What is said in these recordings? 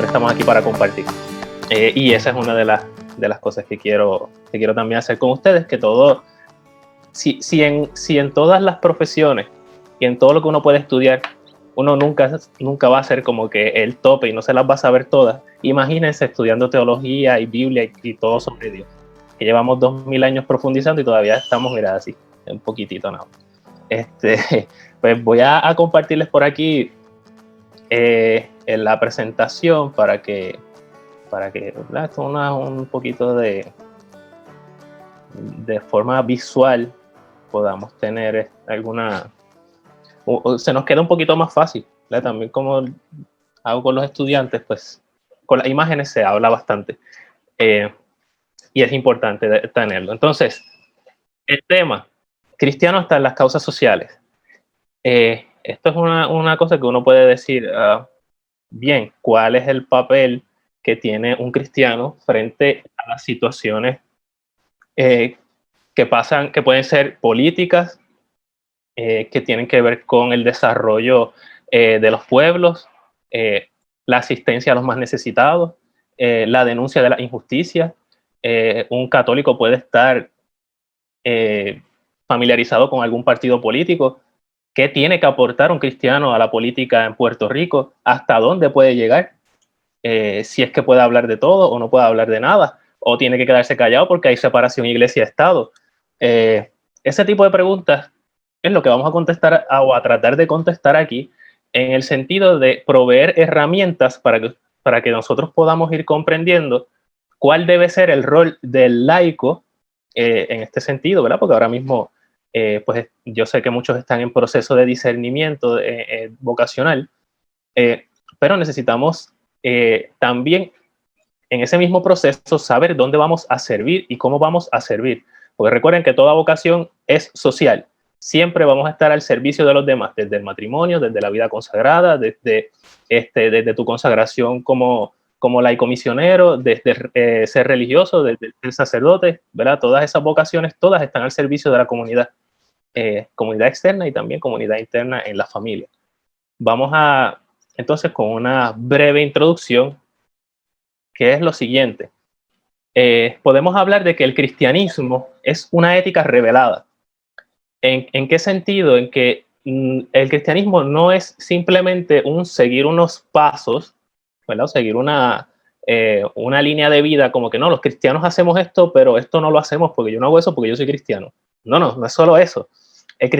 estamos aquí para compartir. Y esa es una de las cosas que quiero también hacer con ustedes, que todo, si en todas las profesiones y en todo lo que uno puede estudiar, uno nunca va a ser como que el tope y no se las va a saber todas. Imagínense estudiando teología y Biblia y todo sobre Dios, que llevamos 2000 años profundizando y todavía estamos, mira, así, un poquitito nada. Pues voy a compartirles por aquí en la presentación para que esto un poquito de forma visual podamos tener alguna, o se nos queda un poquito más fácil, ¿verdad? También como hago con los estudiantes, pues con las imágenes se habla bastante y es importante tenerlo. Entonces, el tema, cristiano está en las causas sociales. Esto es una cosa que uno puede decir, bien, ¿cuál es el papel que tiene un cristiano frente a las situaciones que pasan, que pueden ser políticas, que tienen que ver con el desarrollo de los pueblos, la asistencia a los más necesitados, la denuncia de la injusticia? Un católico puede estar familiarizado con algún partido político. ¿Qué tiene que aportar un cristiano a la política en Puerto Rico? ¿Hasta dónde puede llegar? Si es que puede hablar de todo o no puede hablar de nada, o tiene que quedarse callado porque hay separación iglesia-estado. Ese tipo de preguntas es lo que vamos a contestar o a tratar de contestar aquí, en el sentido de proveer herramientas para que nosotros podamos ir comprendiendo cuál debe ser el rol del laico en este sentido, ¿verdad? Porque ahora mismo, pues yo sé que muchos están en proceso de discernimiento vocacional, pero necesitamos también en ese mismo proceso saber dónde vamos a servir y cómo vamos a servir. Porque recuerden que toda vocación es social. Siempre vamos a estar al servicio de los demás, desde el matrimonio, desde la vida consagrada, desde tu consagración como laico misionero, desde ser religioso, desde el sacerdote, ¿verdad? Todas esas vocaciones, todas están al servicio de la comunidad, comunidad externa y también comunidad interna en la familia. Vamos a, entonces, con una breve introducción, que es lo siguiente. Podemos hablar de que el cristianismo es una ética revelada. ¿En qué sentido? En que el cristianismo no es simplemente un seguir unos pasos, ¿verdad? O seguir una línea de vida como que no, los cristianos hacemos esto, pero esto no lo hacemos porque yo no hago eso porque yo soy cristiano. No es solo eso. El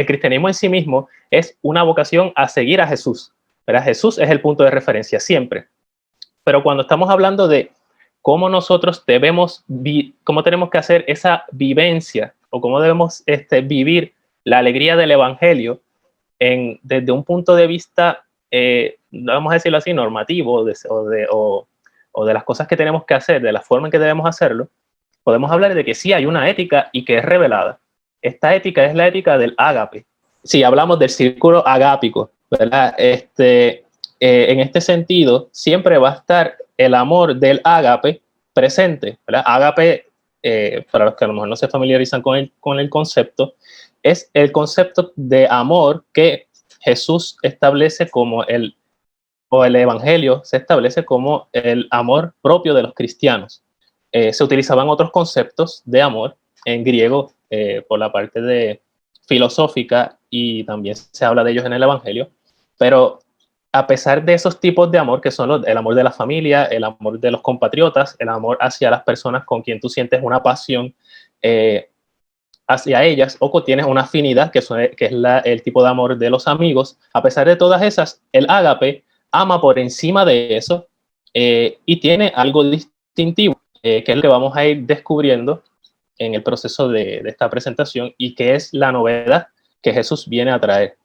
cristianismo en sí mismo es una vocación a seguir a Jesús, ¿verdad? Jesús es el punto de referencia siempre. Pero cuando estamos hablando de cómo nosotros cómo tenemos que hacer esa vivencia o cómo debemos vivir la alegría del evangelio desde un punto de vista, vamos a decirlo así, normativo o de las cosas que tenemos que hacer, de la forma en que debemos hacerlo, podemos hablar de que sí hay una ética y que es revelada. Esta ética es la ética del ágape. Si hablamos del círculo agápico, ¿verdad? En este sentido, siempre va a estar el amor del ágape presente, ¿verdad? Ágape, para los que a lo mejor no se familiarizan con el concepto, es el concepto de amor que Jesús establece o el evangelio se establece como el amor propio de los cristianos. Se utilizaban otros conceptos de amor en griego por la parte de filosófica y también se habla de ellos en el evangelio, pero a pesar de esos tipos de amor, que son el amor de la familia, el amor de los compatriotas, el amor hacia las personas con quien tú sientes una pasión hacia ellas, o tienes una afinidad, que es el tipo de amor de los amigos, a pesar de todas esas, el ágape ama por encima de eso y tiene algo distintivo, que es lo que vamos a ir descubriendo en el proceso de esta presentación y que es la novedad que Jesús viene a traer.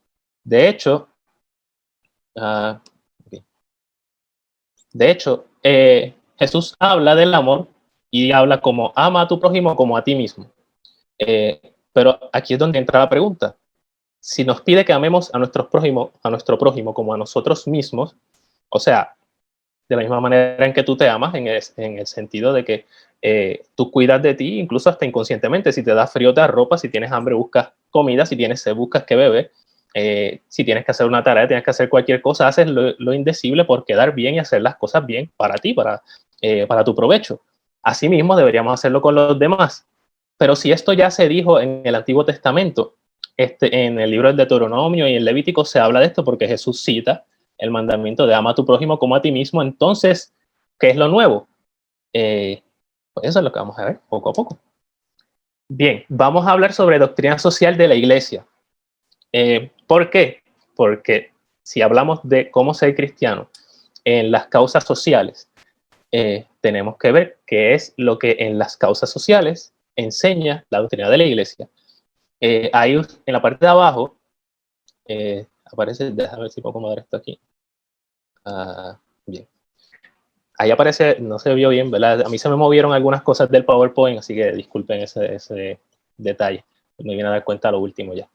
De hecho, okay. Jesús habla del amor y habla como ama a tu prójimo como a ti mismo. Pero aquí es donde entra la pregunta. Si nos pide que amemos a nuestro prójimo como a nosotros mismos, o sea, de la misma manera en que tú te amas, en el sentido de que tú cuidas de ti, incluso hasta inconscientemente. Si te da frío, te arropas, si tienes hambre, buscas comida, si tienes sed, buscas que beber. Si tienes que hacer una tarea, tienes que hacer cualquier cosa, haces lo indecible por quedar bien y hacer las cosas bien para ti, para tu provecho. Asimismo, deberíamos hacerlo con los demás. Pero si esto ya se dijo en el Antiguo Testamento, en el libro del Deuteronomio y en Levítico se habla de esto porque Jesús cita el mandamiento de ama a tu prójimo como a ti mismo. Entonces, ¿qué es lo nuevo? Pues eso es lo que vamos a ver poco a poco. Bien, vamos a hablar sobre doctrina social de la iglesia. ¿Por qué? Porque si hablamos de cómo ser cristiano en las causas sociales, tenemos que ver qué es lo que en las causas sociales enseña la doctrina de la iglesia. Ahí en la parte de abajo aparece, déjame ver si puedo acomodar esto aquí. Bien. Ahí aparece, no se vio bien, ¿verdad? A mí se me movieron algunas cosas del PowerPoint, así que disculpen ese detalle. Me vine a dar cuenta a lo último ya.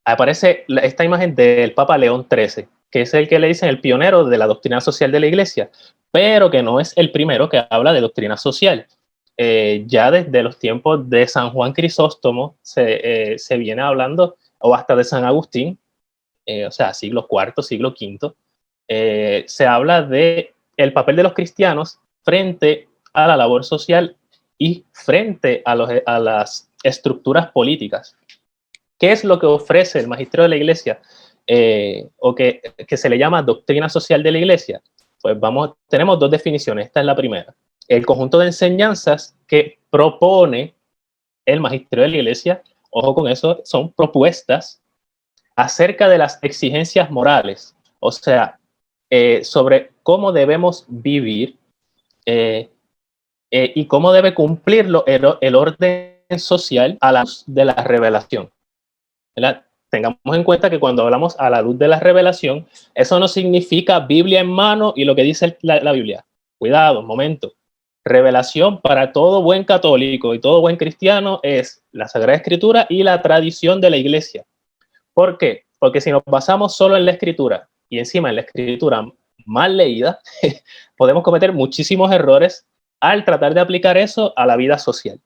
Aparece esta imagen del Papa León XIII, que es el que le dicen el pionero de la doctrina social de la iglesia, pero que no es el primero que habla de doctrina social. Ya desde los tiempos de San Juan Crisóstomo se viene hablando, o hasta de San Agustín, o sea, siglo IV, siglo V, se habla de el papel de los cristianos frente a la labor social y frente a las estructuras políticas. ¿Qué es lo que ofrece el magisterio de la iglesia? O que se le llama doctrina social de la iglesia. Pues tenemos dos definiciones. Esta es la primera. El conjunto de enseñanzas que propone el magisterio de la iglesia, ojo con eso, son propuestas acerca de las exigencias morales, o sea, sobre cómo debemos vivir y cómo debe cumplirlo el orden social a la luz de la revelación. ¿Verdad? Tengamos en cuenta que cuando hablamos a la luz de la revelación, eso no significa Biblia en mano y lo que dice la Biblia. Cuidado, momento. Revelación para todo buen católico y todo buen cristiano es la Sagrada Escritura y la tradición de la iglesia. ¿Por qué? Porque si nos basamos solo en la Escritura y encima en la Escritura mal leída, podemos cometer muchísimos errores al tratar de aplicar eso a la vida social.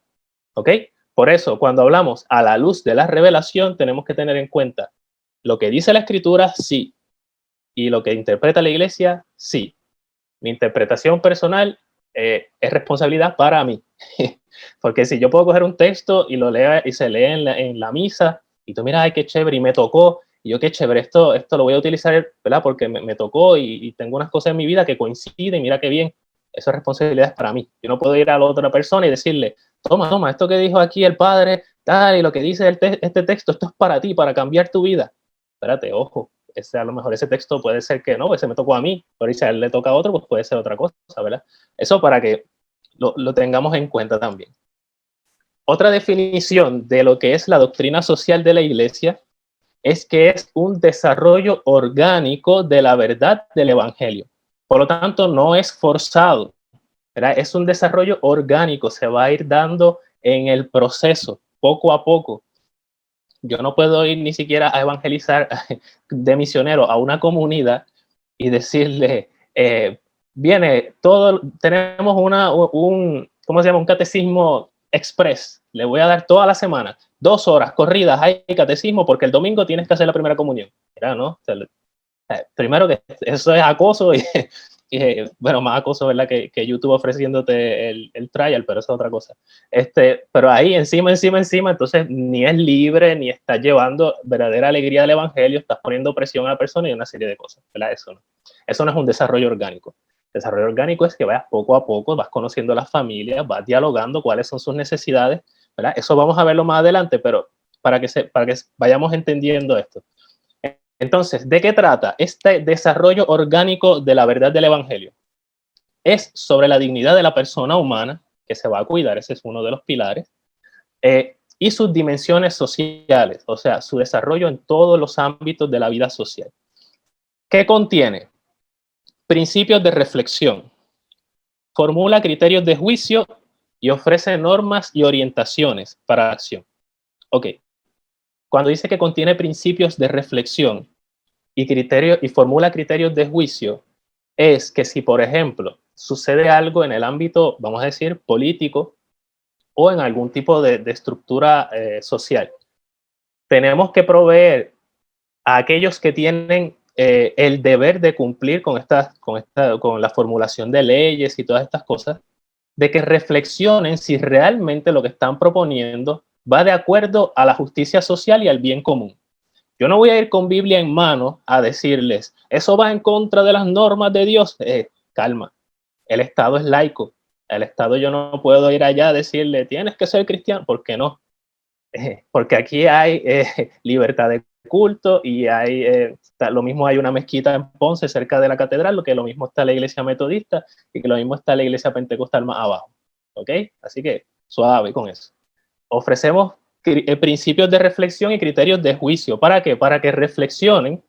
¿Ok? Por eso, cuando hablamos a la luz de la revelación, tenemos que tener en cuenta lo que dice la Escritura, sí, y lo que interpreta la Iglesia, sí. Mi interpretación personal es responsabilidad para mí. Porque si yo puedo coger un texto y lo lea y se lee en la misa, y tú miras, ay, qué chévere, y me tocó, y yo qué chévere, esto lo voy a utilizar, ¿verdad? Porque me tocó y tengo unas cosas en mi vida que coinciden, mira qué bien. Eso es responsabilidad para mí. Yo no puedo ir a la otra persona y decirle, toma, esto que dijo aquí el padre, tal, y lo que dice este texto, esto es para ti, para cambiar tu vida. Espérate, ojo, a lo mejor ese texto puede ser que no, pues se me tocó a mí, pero si a él le toca a otro, pues puede ser otra cosa, ¿verdad? Eso para que lo tengamos en cuenta también. Otra definición de lo que es la doctrina social de la iglesia es que es un desarrollo orgánico de la verdad del evangelio. Por lo tanto, no es forzado, ¿verdad? Es un desarrollo orgánico, se va a ir dando en el proceso, poco a poco. Yo no puedo ir ni siquiera a evangelizar de misionero a una comunidad y decirle, tenemos ¿cómo se llama? Un catecismo express. Le voy a dar toda la semana, 2 horas corridas, hay catecismo porque el domingo tienes que hacer la primera comunión. Mira, ¿no? Primero que eso es acoso bueno, más acoso, ¿verdad? Que YouTube ofreciéndote el trial, pero eso es otra cosa. Pero ahí encima, entonces ni es libre, ni estás llevando verdadera alegría del evangelio, estás poniendo presión a la persona y una serie de cosas, ¿verdad? Eso no es un desarrollo orgánico. El desarrollo orgánico es que vayas poco a poco, vas conociendo a las familias, vas dialogando cuáles son sus necesidades, ¿verdad? Eso vamos a verlo más adelante, pero para que vayamos entendiendo esto. Entonces, ¿de qué trata este desarrollo orgánico de la verdad del evangelio? Es sobre la dignidad de la persona humana que se va a cuidar, ese es uno de los pilares, y sus dimensiones sociales, o sea, su desarrollo en todos los ámbitos de la vida social. ¿Qué contiene? Principios de reflexión, formula criterios de juicio y ofrece normas y orientaciones para la acción. Ok, cuando dice que contiene principios de reflexión y formula criterios de juicio, es que si, por ejemplo, sucede algo en el ámbito, vamos a decir, político o en algún tipo de estructura social, tenemos que proveer a aquellos que tienen el deber de cumplir con la formulación de leyes y todas estas cosas, de que reflexionen si realmente lo que están proponiendo va de acuerdo a la justicia social y al bien común. Yo no voy a ir con Biblia en mano a decirles, eso va en contra de las normas de Dios. Calma, el Estado es laico. El Estado yo no puedo ir allá a decirle, tienes que ser cristiano. ¿Por qué no? Porque aquí hay libertad de culto y hay, lo mismo hay una mezquita en Ponce cerca de la catedral, lo que lo mismo está la iglesia metodista y que lo mismo está la iglesia pentecostal más abajo. ¿Ok? Así que suave con eso. Ofrecemos principios de reflexión y criterios de juicio. ¿Para qué? Para que reflexionen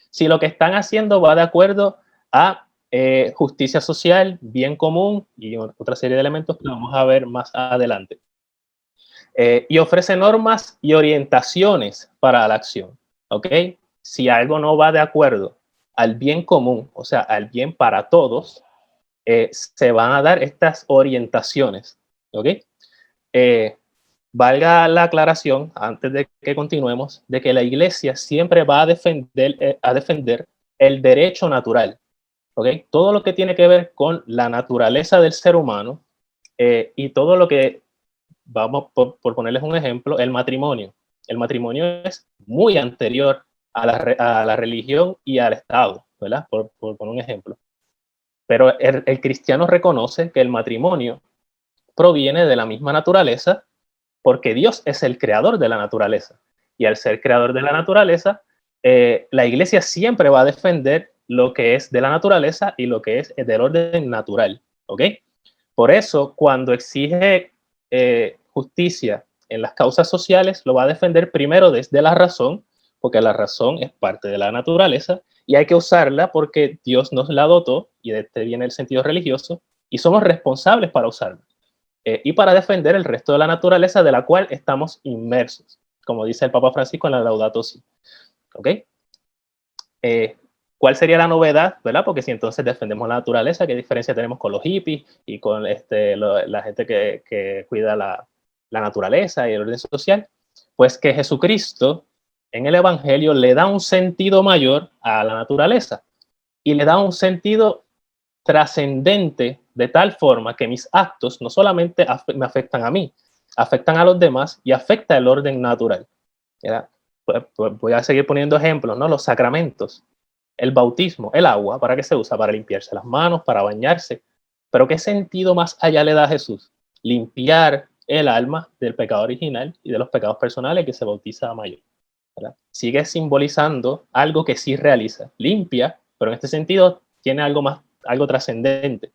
si lo que están haciendo va de acuerdo a justicia social, bien común y otra serie de elementos que vamos a ver más adelante. Y ofrece normas y orientaciones para la acción. ¿Ok? Si algo no va de acuerdo al bien común, o sea, al bien para todos, se van a dar estas orientaciones. ¿Ok? Valga la aclaración, antes de que continuemos, de que la iglesia siempre va a defender el derecho natural. ¿Ok? Todo lo que tiene que ver con la naturaleza del ser humano y todo lo que, vamos por ponerles un ejemplo, el matrimonio. El matrimonio es muy anterior a la religión y al Estado, ¿verdad? Por poner un ejemplo. Pero el cristiano reconoce que el matrimonio proviene de la misma naturaleza porque Dios es el creador de la naturaleza. Y al ser creador de la naturaleza, la iglesia siempre va a defender lo que es de la naturaleza y lo que es del orden natural. ¿Ok? Por eso, cuando exige justicia en las causas sociales, lo va a defender primero desde la razón, porque la razón es parte de la naturaleza y hay que usarla porque Dios nos la dotó, y de este viene el sentido religioso, y somos responsables para usarla. Y para defender el resto de la naturaleza de la cual estamos inmersos, como dice el Papa Francisco en la Laudato Si. ¿Ok? ¿Cuál sería la novedad? ¿Verdad? Porque si entonces defendemos la naturaleza, ¿qué diferencia tenemos con los hippies y con la gente que cuida la naturaleza y el orden social? Pues que Jesucristo en el Evangelio le da un sentido mayor a la naturaleza y le da un sentido trascendente de tal forma que mis actos no solamente me afectan a mí, afectan a los demás y afecta el orden natural. Pues voy a seguir poniendo ejemplos, ¿no? Los sacramentos, el bautismo, el agua, ¿para qué se usa? Para limpiarse las manos, para bañarse. Pero ¿qué sentido más allá le da a Jesús? Limpiar el alma del pecado original y de los pecados personales que se bautiza a mayor. ¿Verdad? Sigue simbolizando algo que sí realiza, limpia, pero en este sentido tiene algo más, algo trascendente,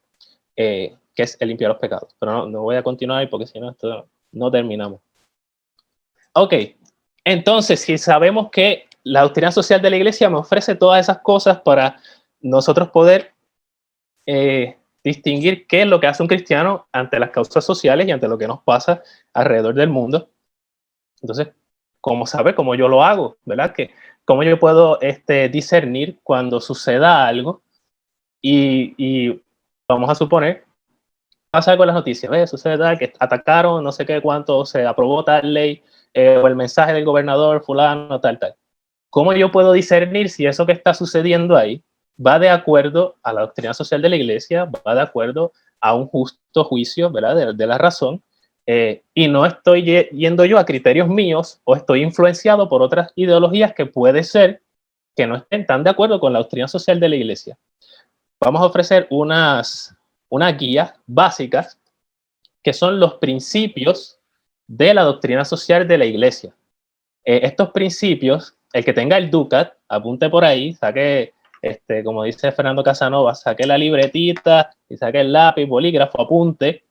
que es el limpiar los pecados. Pero no voy a continuar ahí porque si no, esto no terminamos. Ok, entonces, si sabemos que la doctrina social de la iglesia me ofrece todas esas cosas para nosotros poder distinguir qué es lo que hace un cristiano ante las causas sociales y ante lo que nos pasa alrededor del mundo. Entonces, ¿cómo saber cómo yo lo hago? ¿Verdad? ¿Cómo yo puedo discernir cuando suceda algo? Y vamos a suponer, pasa algo en las noticias, ¿ves? Sucede tal, que atacaron, no sé qué cuánto, se aprobó tal ley, o el mensaje del gobernador fulano, tal, tal. ¿Cómo yo puedo discernir si eso que está sucediendo ahí va de acuerdo a la doctrina social de la iglesia, va de acuerdo a un justo juicio, ¿verdad? De la razón, y no estoy yendo yo a criterios míos o estoy influenciado por otras ideologías que puede ser que no estén tan de acuerdo con la doctrina social de la iglesia? Vamos a ofrecer unas guías básicas que son los principios de la doctrina social de la iglesia. Estos principios, el que tenga el DUCAT, apunte por ahí, saque, como dice Fernando Casanova, saque la libretita y saque el lápiz, bolígrafo, apunte.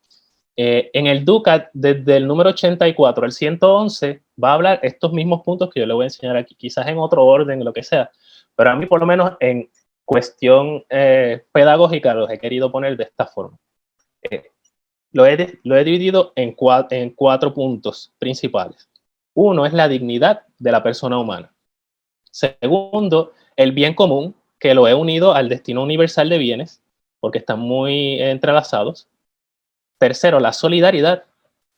En el DUCAT, desde el número 84 al 111, va a hablar estos mismos puntos que yo le voy a enseñar aquí, quizás en otro orden, lo que sea, pero a mí por lo menos en cuestión pedagógica los he querido poner de esta forma. Lo he dividido en cuatro puntos principales. Uno es la dignidad de la persona humana. Segundo, el bien común, que lo he unido al destino universal de bienes, porque están muy entrelazados. Tercero, la solidaridad.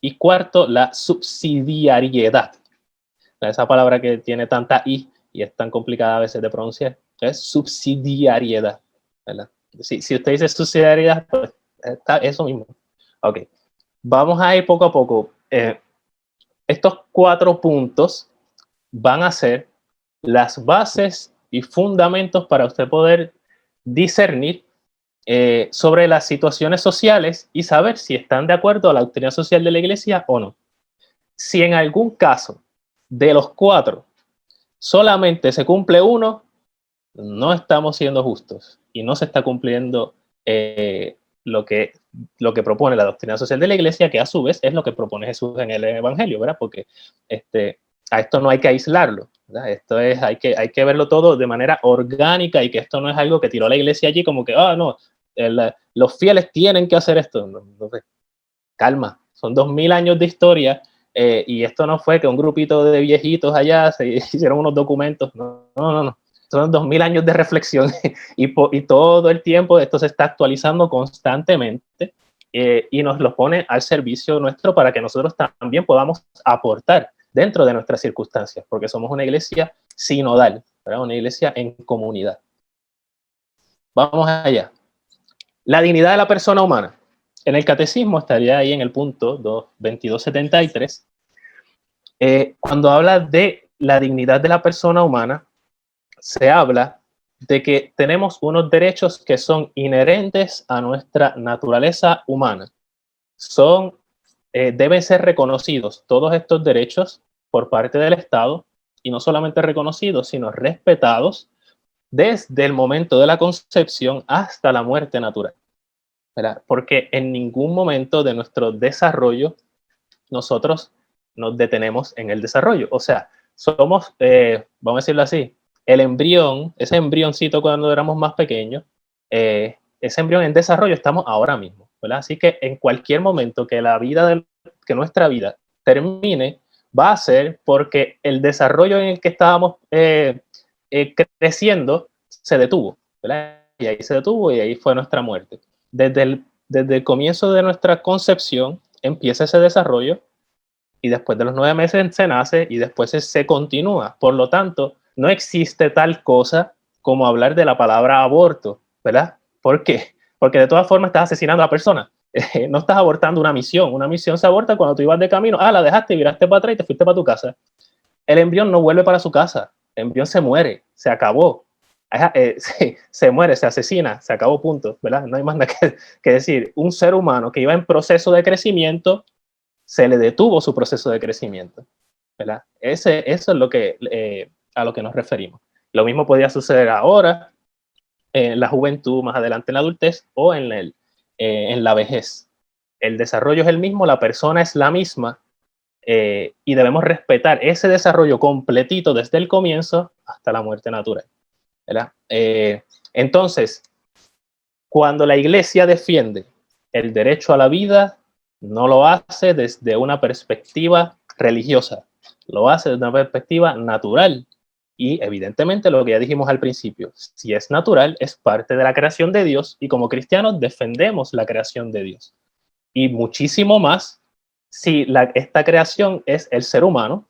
Y cuarto, la subsidiariedad. Esa palabra que tiene tanta I y es tan complicada a veces de pronunciar, es subsidiariedad, ¿verdad? Si usted dice subsidiariedad, pues está eso mismo. Ok, vamos a ir poco a poco. Estos 4 puntos van a ser las bases y fundamentos para usted poder discernir sobre las situaciones sociales y saber si están de acuerdo a la doctrina social de la iglesia o no. Si en algún caso de los 4 solamente se cumple uno, no estamos siendo justos y no se está cumpliendo lo que propone la doctrina social de la iglesia, que a su vez es lo que propone Jesús en el Evangelio, ¿verdad? Porque a esto no hay que aislarlo, ¿verdad? Esto es, hay que verlo todo de manera orgánica y que esto no es algo que tiró la iglesia allí como que, no, los fieles tienen que hacer esto. No, calma, son 2000 años de historia y esto no fue que un grupito de viejitos allá se hicieron unos documentos, no. Son 2000 años de reflexión y todo el tiempo esto se está actualizando constantemente y nos lo pone al servicio nuestro para que nosotros también podamos aportar dentro de nuestras circunstancias, porque somos una iglesia sinodal, ¿verdad? Una iglesia en comunidad. Vamos allá. La dignidad de la persona humana. En el catecismo estaría ahí en el punto 2273, cuando habla de la dignidad de la persona humana, se habla de que tenemos unos derechos que son inherentes a nuestra naturaleza humana. Deben ser reconocidos todos estos derechos por parte del Estado, y no solamente reconocidos, sino respetados desde el momento de la concepción hasta la muerte natural, ¿verdad? Porque en ningún momento de nuestro desarrollo nosotros nos detenemos en el desarrollo. O sea, somos, vamos a decirlo así, el embrión, ese embrioncito cuando éramos más pequeños, ese embrión en desarrollo estamos ahora mismo, ¿verdad? Así que en cualquier momento que que nuestra vida termine, va a ser porque el desarrollo en el que estábamos creciendo se detuvo, ¿verdad? Y ahí se detuvo y ahí fue nuestra muerte. Desde el comienzo de nuestra concepción empieza ese desarrollo y después de los 9 meses se nace y después se continúa. Por lo tanto, no existe tal cosa como hablar de la palabra aborto, ¿verdad? ¿Por qué? Porque de todas formas estás asesinando a la persona. No estás abortando una misión. Una misión se aborta cuando tú ibas de camino, la dejaste, viraste para atrás y te fuiste para tu casa. El embrión no vuelve para su casa. El embrión se muere, se acabó. Se muere, se asesina, se acabó, punto, ¿verdad? No hay más nada que decir. Un ser humano que iba en proceso de crecimiento, se le detuvo su proceso de crecimiento, ¿verdad? Eso es lo que, a lo que nos referimos. Lo mismo podría suceder ahora, en la juventud, más adelante en la adultez o en la vejez. El desarrollo es el mismo, la persona es la misma y debemos respetar ese desarrollo completito desde el comienzo hasta la muerte natural, ¿verdad? Entonces, cuando la iglesia defiende el derecho a la vida, no lo hace desde una perspectiva religiosa, lo hace desde una perspectiva natural. Y evidentemente lo que ya dijimos al principio, si es natural, es parte de la creación de Dios y como cristianos defendemos la creación de Dios. Y muchísimo más si esta creación es el ser humano,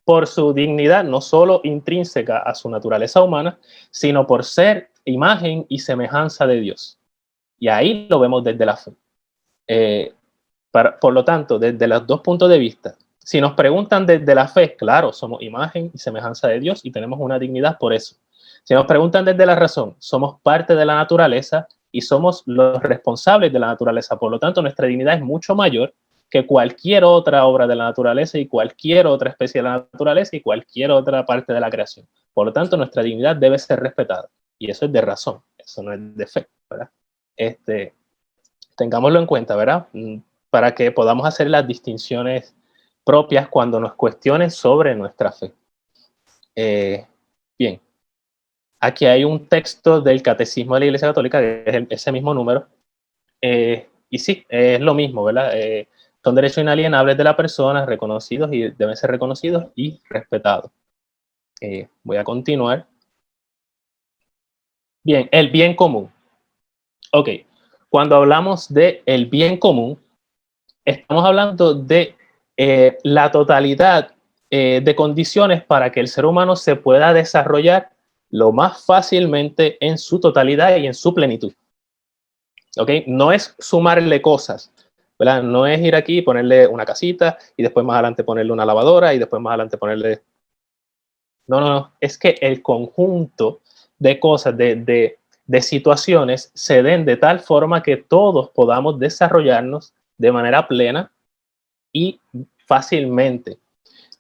por su dignidad no solo intrínseca a su naturaleza humana, sino por ser imagen y semejanza de Dios. Y ahí lo vemos desde la fe. Por lo tanto, desde los 2 puntos de vista, si nos preguntan desde la fe, claro, somos imagen y semejanza de Dios y tenemos una dignidad por eso. Si nos preguntan desde la razón, somos parte de la naturaleza y somos los responsables de la naturaleza. Por lo tanto, nuestra dignidad es mucho mayor que cualquier otra obra de la naturaleza y cualquier otra especie de la naturaleza y cualquier otra parte de la creación. Por lo tanto, nuestra dignidad debe ser respetada. Y eso es de razón, eso no es de fe, ¿verdad? Tengámoslo en cuenta, ¿verdad? Para que podamos hacer las distinciones propias cuando nos cuestionen sobre nuestra fe. Bien, aquí hay un texto del Catecismo de la Iglesia Católica, que es ese mismo número, y sí, es lo mismo, ¿verdad? Son derechos inalienables de la persona, reconocidos y deben ser reconocidos y respetados. Voy a continuar. Bien, el bien común. Ok, cuando hablamos de el bien común, estamos hablando de la totalidad de condiciones para que el ser humano se pueda desarrollar lo más fácilmente en su totalidad y en su plenitud. ¿Ok? No es sumarle cosas, ¿verdad? No es ir aquí y ponerle una casita y después más adelante ponerle una lavadora y después más adelante ponerle... No, no, no. Es que el conjunto de cosas, de situaciones se den de tal forma que todos podamos desarrollarnos de manera plena y fácilmente.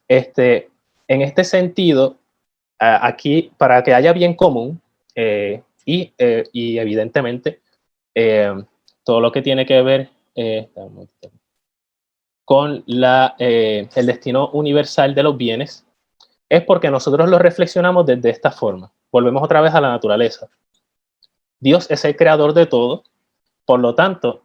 En este sentido, aquí, para que haya bien común, y evidentemente eh, todo lo que tiene que ver con el destino universal de los bienes, es porque nosotros lo reflexionamos desde esta forma. Volvemos otra vez a la naturaleza. Dios es el creador de todo, por lo tanto,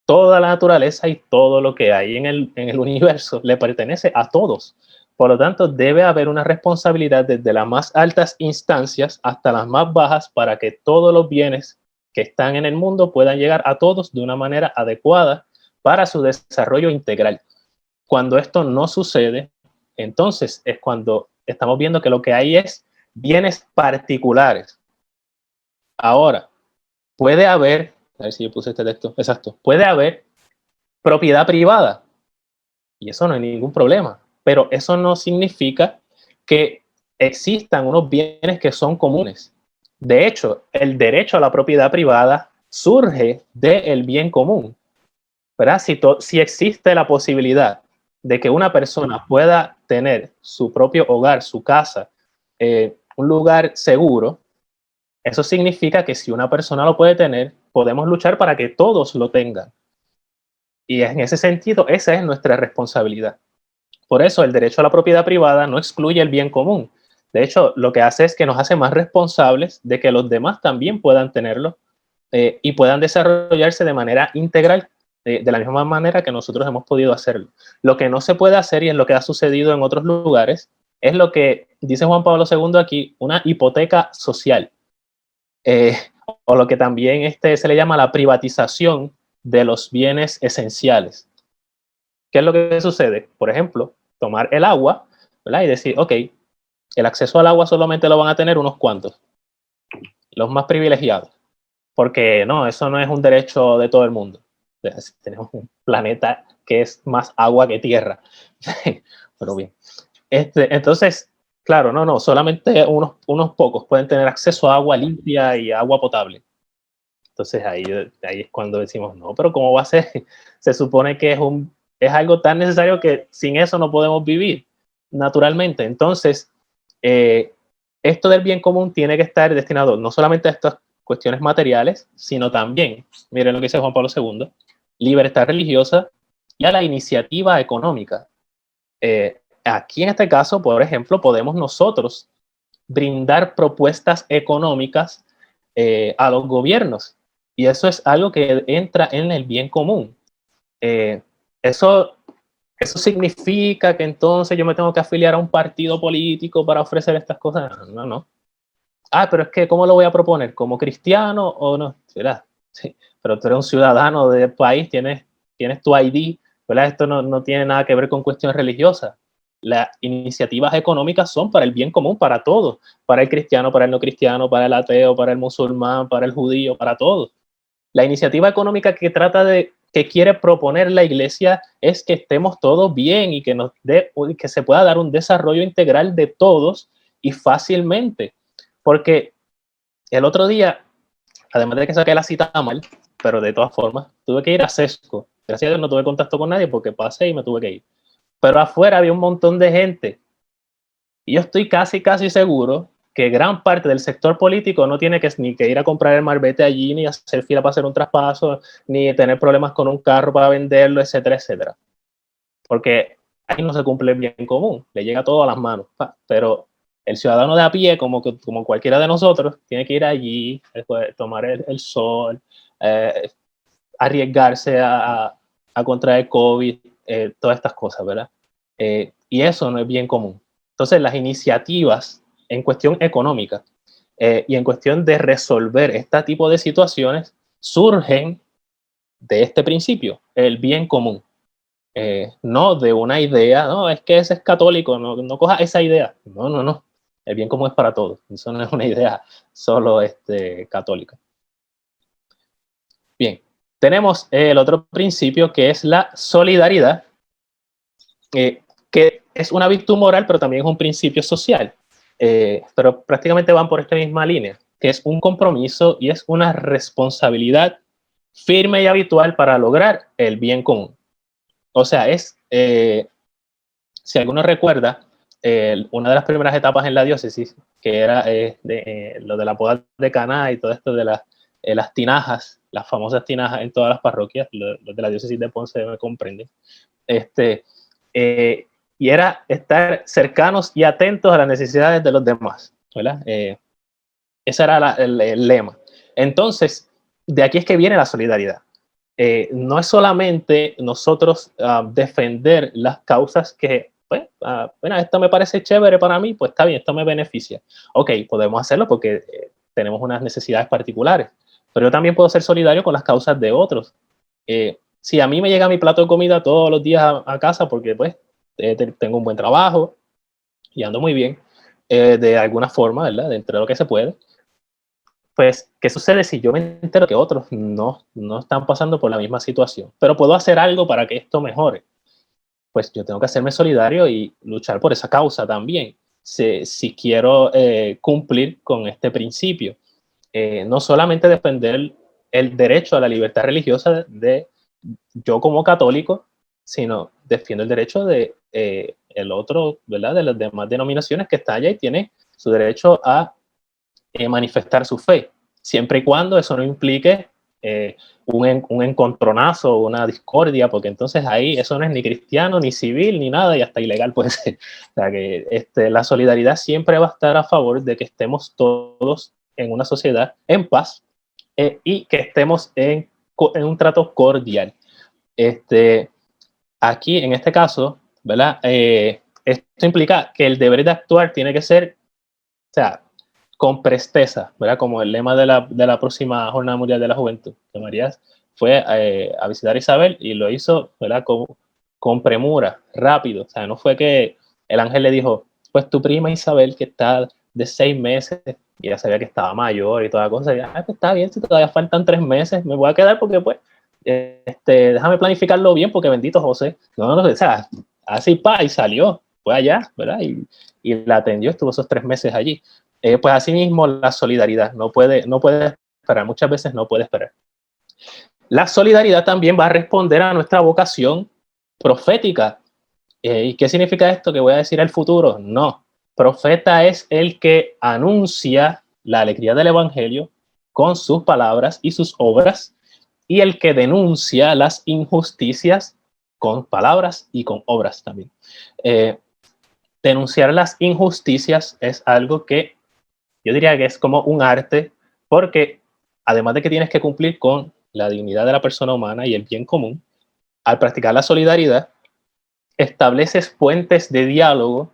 toda la naturaleza y todo lo que hay en el universo le pertenece a todos. Por lo tanto, debe haber una responsabilidad desde las más altas instancias hasta las más bajas para que todos los bienes que están en el mundo puedan llegar a todos de una manera adecuada para su desarrollo integral. Cuando esto no sucede, entonces es cuando estamos viendo que lo que hay es bienes particulares. Ahora, puede haber, a ver si yo puse este texto, exacto, puede haber propiedad privada y eso no hay ningún problema, pero eso no significa que existan unos bienes que son comunes. De hecho, el derecho a la propiedad privada surge del bien común, ¿verdad? Si existe la posibilidad de que una persona pueda tener su propio hogar, su casa, un lugar seguro, eso significa que si una persona lo puede tener, podemos luchar para que todos lo tengan. Y en ese sentido, esa es nuestra responsabilidad. Por eso, el derecho a la propiedad privada no excluye el bien común. De hecho, lo que hace es que nos hace más responsables de que los demás también puedan tenerlo y puedan desarrollarse de manera integral, de la misma manera que nosotros hemos podido hacerlo. Lo que no se puede hacer, y es lo que ha sucedido en otros lugares, es lo que dice Juan Pablo II aquí, una hipoteca social. Eh, o lo que también se le llama la privatización de los bienes esenciales. ¿Qué es lo que sucede? Por ejemplo, tomar el agua, ¿verdad? Y decir, ok, el acceso al agua solamente lo van a tener unos cuantos, los más privilegiados, porque no, eso no es un derecho de todo el mundo. Tenemos un planeta que es más agua que tierra. Pero bien. Entonces, claro, no, solamente unos pocos pueden tener acceso a agua limpia y agua potable. Entonces ahí es cuando decimos, no, pero ¿cómo va a ser? Se supone que es algo tan necesario que sin eso no podemos vivir naturalmente. Entonces, esto del bien común tiene que estar destinado no solamente a estas cuestiones materiales, sino también, miren lo que dice Juan Pablo II, libertad religiosa y a la iniciativa económica. Aquí en este caso, por ejemplo, podemos nosotros brindar propuestas económicas a los gobiernos. Y eso es algo que entra en el bien común. Eh, eso, eso significa que entonces yo me tengo que afiliar a un partido político para ofrecer estas cosas. No, no. Ah, pero es que, ¿cómo lo voy a proponer? ¿Como cristiano o no? ¿Verdad? Sí, pero tú eres un ciudadano del país, tienes tu ID, ¿verdad? Esto no tiene nada que ver con cuestiones religiosas. Las iniciativas económicas son para el bien común, para todos, para el cristiano, para el no cristiano, para el ateo, para el musulmán, para el judío, para todos. La iniciativa económica que quiere proponer la iglesia es que estemos todos bien y que se pueda dar un desarrollo integral de todos y fácilmente. Porque el otro día, además de que saqué la cita mal, pero de todas formas, tuve que ir a Sesco. Gracias a Dios no tuve contacto con nadie porque pasé y me tuve que ir. Pero afuera había un montón de gente. Y yo estoy casi seguro que gran parte del sector político no tiene ni que ir a comprar el marbete allí, ni hacer fila para hacer un traspaso, ni tener problemas con un carro para venderlo, etcétera, etcétera. Porque ahí no se cumple el bien común, le llega todo a las manos. Pero el ciudadano de a pie, como cualquiera de nosotros, tiene que ir allí, tomar el sol, arriesgarse a contraer COVID, todas estas cosas, ¿verdad? Y eso no es bien común. Entonces, las iniciativas en cuestión económica y en cuestión de resolver este tipo de situaciones surgen de este principio, el bien común. no de una idea, no, es que ese es católico, no, no coja esa idea. No, no, no. El bien común es para todos. Eso no es una idea solo católica. Bien, tenemos el otro principio que es la solidaridad, que es una virtud moral, pero también es un principio social. Pero prácticamente van por esta misma línea, que es un compromiso y es una responsabilidad firme y habitual para lograr el bien común. O sea, si alguno recuerda, una de las primeras etapas en la diócesis, que era lo de la boda de Caná y todo esto de las tinajas, las famosas tinajas en todas las parroquias, los de la diócesis de Ponce me comprenden, y era estar cercanos y atentos a las necesidades de los demás, ¿verdad? Ese era el lema. Entonces, de aquí es que viene la solidaridad. No es solamente nosotros defender las causas que, pues, bueno, esto me parece chévere para mí, pues está bien, esto me beneficia. Ok, podemos hacerlo porque tenemos unas necesidades particulares, pero yo también puedo ser solidario con las causas de otros. Si a mí me llega mi plato de comida todos los días a casa porque, pues, tengo un buen trabajo y ando muy bien, de alguna forma, ¿verdad? Dentro de lo que se puede, pues, ¿qué sucede si yo me entero que otros no están pasando por la misma situación? Pero puedo hacer algo para que esto mejore. Pues yo tengo que hacerme solidario y luchar por esa causa también, si quiero cumplir con este principio. No solamente defender el derecho a la libertad religiosa de yo como católico, sino defiendo el derecho de el otro, ¿verdad? De las demás denominaciones que está allá y tiene su derecho a manifestar su fe, siempre y cuando eso no implique un encontronazo o una discordia, porque entonces ahí eso no es ni cristiano, ni civil, ni nada, y hasta ilegal puede ser. O sea que la solidaridad siempre va a estar a favor de que estemos todos en una sociedad en paz y que estemos en un trato cordial. Aquí, en este caso, ¿verdad? Esto implica que el deber de actuar tiene que ser, o sea, con presteza, ¿verdad? Como el lema de la próxima Jornada Mundial de la Juventud, que María fue a visitar a Isabel y lo hizo, ¿verdad? Con premura, rápido. O sea, no fue que el ángel le dijo, pues tu prima Isabel, que está de 6 meses, y ya sabía que estaba mayor y toda la cosa, y pues está bien, si todavía faltan 3 meses, me voy a quedar porque pues, déjame planificarlo bien porque bendito José. No, o sea, así y salió, fue allá, ¿verdad? Y la atendió, estuvo esos 3 meses allí. Pues asimismo la solidaridad no puede esperar, muchas veces no puede esperar. La solidaridad también va a responder a nuestra vocación profética. ¿Y qué significa esto que voy a decir al futuro? No, profeta es el que anuncia la alegría del evangelio con sus palabras y sus obras, y el que denuncia las injusticias con palabras y con obras también. Denunciar las injusticias es algo que yo diría que es como un arte, porque además de que tienes que cumplir con la dignidad de la persona humana y el bien común, al practicar la solidaridad, estableces puentes de diálogo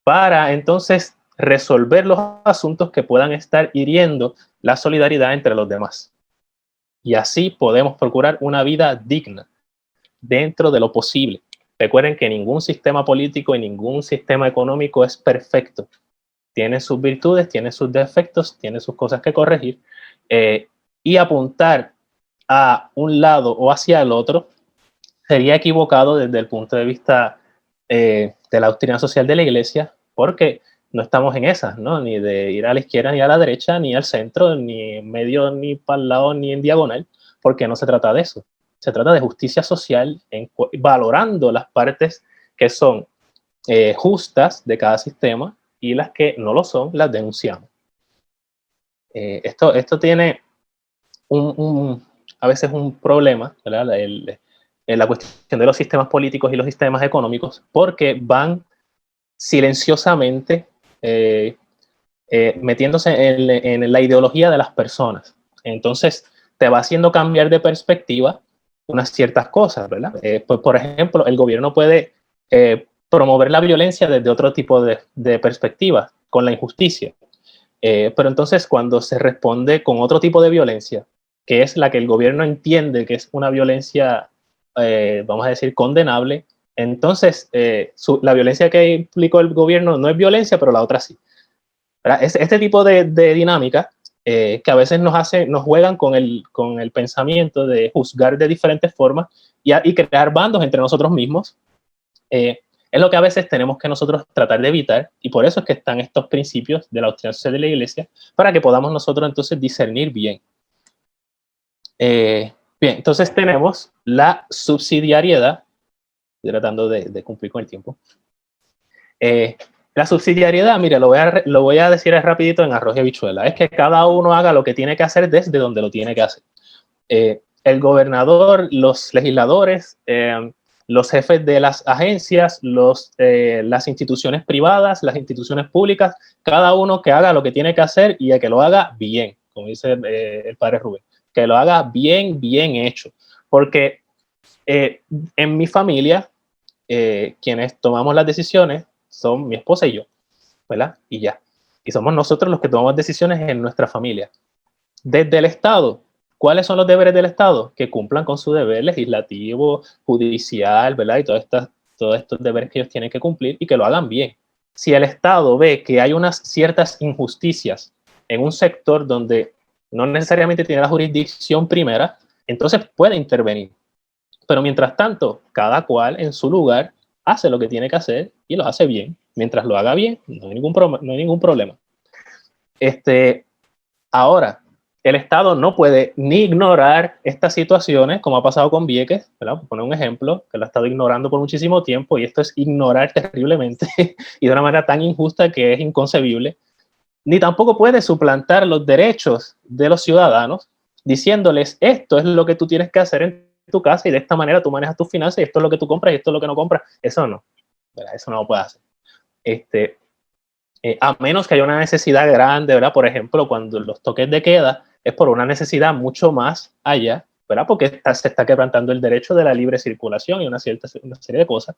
para entonces resolver los asuntos que puedan estar hiriendo la solidaridad entre los demás. Y así podemos procurar una vida digna dentro de lo posible. Recuerden que ningún sistema político y ningún sistema económico es perfecto. Tiene sus virtudes, tiene sus defectos, tiene sus cosas que corregir, y apuntar a un lado o hacia el otro sería equivocado desde el punto de vista de la doctrina social de la Iglesia, porque no estamos en esas, ¿no? Ni de ir a la izquierda, ni a la derecha, ni al centro, ni en medio, ni para el lado, ni en diagonal, porque no se trata de eso. Se trata de justicia social, valorando las partes que son justas de cada sistema, y las que no lo son, las denunciamos. Esto tiene a veces un problema, ¿verdad? La cuestión de los sistemas políticos y los sistemas económicos, porque van silenciosamente metiéndose en la ideología de las personas. Entonces, te va haciendo cambiar de perspectiva unas ciertas cosas, ¿verdad? Pues, por ejemplo, el gobierno puede promover la violencia desde otro tipo de perspectiva, con la injusticia. Pero entonces cuando se responde con otro tipo de violencia, que es la que el gobierno entiende que es una violencia vamos a decir, condenable, entonces la violencia que implicó el gobierno no es violencia, pero la otra sí. Es este tipo de dinámica que a veces nos juegan con el pensamiento de juzgar de diferentes formas y crear bandos entre nosotros mismos. Es lo que a veces tenemos que nosotros tratar de evitar, y por eso es que están estos principios de la doctrina social de la Iglesia, para que podamos nosotros entonces discernir bien. Bien, entonces tenemos la subsidiariedad, estoy tratando de cumplir con el tiempo. La subsidiariedad, mire, lo voy a decir rapidito en arroz y habichuela, es que cada uno haga lo que tiene que hacer desde donde lo tiene que hacer. El gobernador, los legisladores, los jefes de las agencias, las instituciones privadas, las instituciones públicas, cada uno que haga lo que tiene que hacer y que lo haga bien, como dice el padre Rubén, que lo haga bien, bien hecho. Porque en mi familia, quienes tomamos las decisiones son mi esposa y yo, ¿verdad? Y ya. Y somos nosotros los que tomamos decisiones en nuestra familia. Desde el Estado, ¿cuáles son los deberes del Estado? Que cumplan con su deber legislativo, judicial, ¿verdad? Y todos estos deberes que ellos tienen que cumplir y que lo hagan bien. Si el Estado ve que hay unas ciertas injusticias en un sector donde no necesariamente tiene la jurisdicción primera, entonces puede intervenir. Pero mientras tanto, cada cual en su lugar hace lo que tiene que hacer y lo hace bien. Mientras lo haga bien, no hay ningún problema. Ahora, el Estado no puede ni ignorar estas situaciones, como ha pasado con Vieques, ¿verdad? Por poner un ejemplo, que lo ha estado ignorando por muchísimo tiempo, y esto es ignorar terriblemente y de una manera tan injusta que es inconcebible. Ni tampoco puede suplantar los derechos de los ciudadanos diciéndoles, esto es lo que tú tienes que hacer en tu casa y de esta manera tú manejas tus finanzas y esto es lo que tú compras y esto es lo que no compras. Eso no, ¿verdad? Eso no lo puede hacer. A menos que haya una necesidad grande, ¿verdad? Por ejemplo, cuando los toques de queda es por una necesidad mucho más allá, ¿verdad? Porque se está quebrantando el derecho de la libre circulación y una serie de cosas.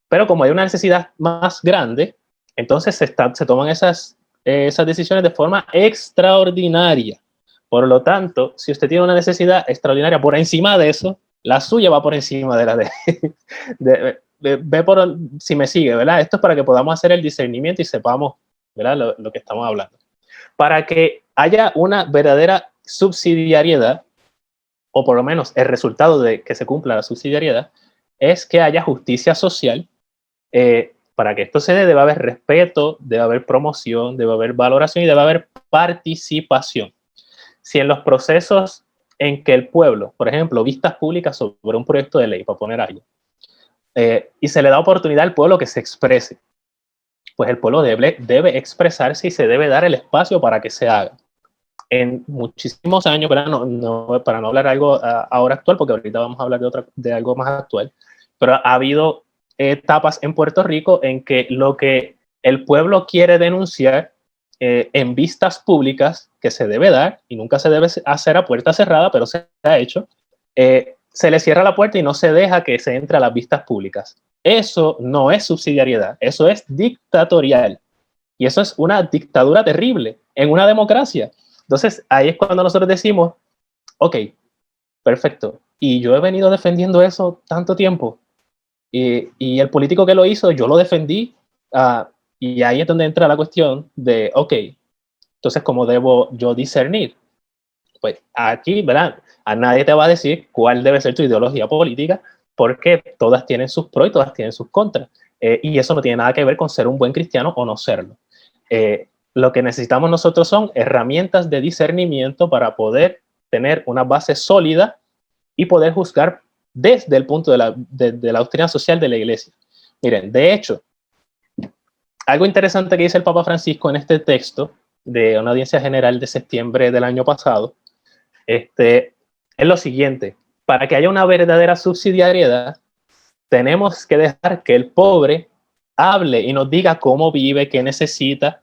Pero como hay una necesidad más grande, entonces se toman esas decisiones de forma extraordinaria. Por lo tanto, si usted tiene una necesidad extraordinaria por encima de eso, la suya va por encima de la ve por si me sigue, ¿verdad? Esto es para que podamos hacer el discernimiento y sepamos, ¿verdad? Lo que estamos hablando. Para que haya una verdadera subsidiariedad, o por lo menos el resultado de que se cumpla la subsidiariedad, es que haya justicia social. Para que esto se dé, debe haber respeto, debe haber promoción, debe haber valoración y debe haber participación. Si en los procesos en que el pueblo, por ejemplo, vistas públicas sobre un proyecto de ley, para poner algo, y se le da oportunidad al pueblo que se exprese, pues el pueblo debe expresarse y se debe dar el espacio para que se haga. En muchísimos años, para no hablar algo ahora actual, porque ahorita vamos a hablar de algo más actual, pero ha habido etapas en Puerto Rico en que lo que el pueblo quiere denunciar en vistas públicas, que se debe dar y nunca se debe hacer a puerta cerrada, pero se ha hecho, se le cierra la puerta y no se deja que se entre a las vistas públicas. Eso no es subsidiariedad, eso es dictatorial. Y eso es una dictadura terrible en una democracia. Entonces, ahí es cuando nosotros decimos, ok, perfecto, y yo he venido defendiendo eso tanto tiempo, y el político que lo hizo, yo lo defendí, y ahí es donde entra la cuestión de, ok, entonces, ¿cómo debo yo discernir? Pues aquí, ¿verdad? A nadie te va a decir cuál debe ser tu ideología política, porque todas tienen sus pros y todas tienen sus contras. Y eso no tiene nada que ver con ser un buen cristiano o no serlo. Lo que necesitamos nosotros son herramientas de discernimiento para poder tener una base sólida y poder juzgar desde el punto de la doctrina social de la Iglesia. Miren, de hecho, algo interesante que dice el Papa Francisco en este texto de una audiencia general de septiembre del año pasado, es lo siguiente: para que haya una verdadera subsidiariedad, tenemos que dejar que el pobre hable y nos diga cómo vive, qué necesita.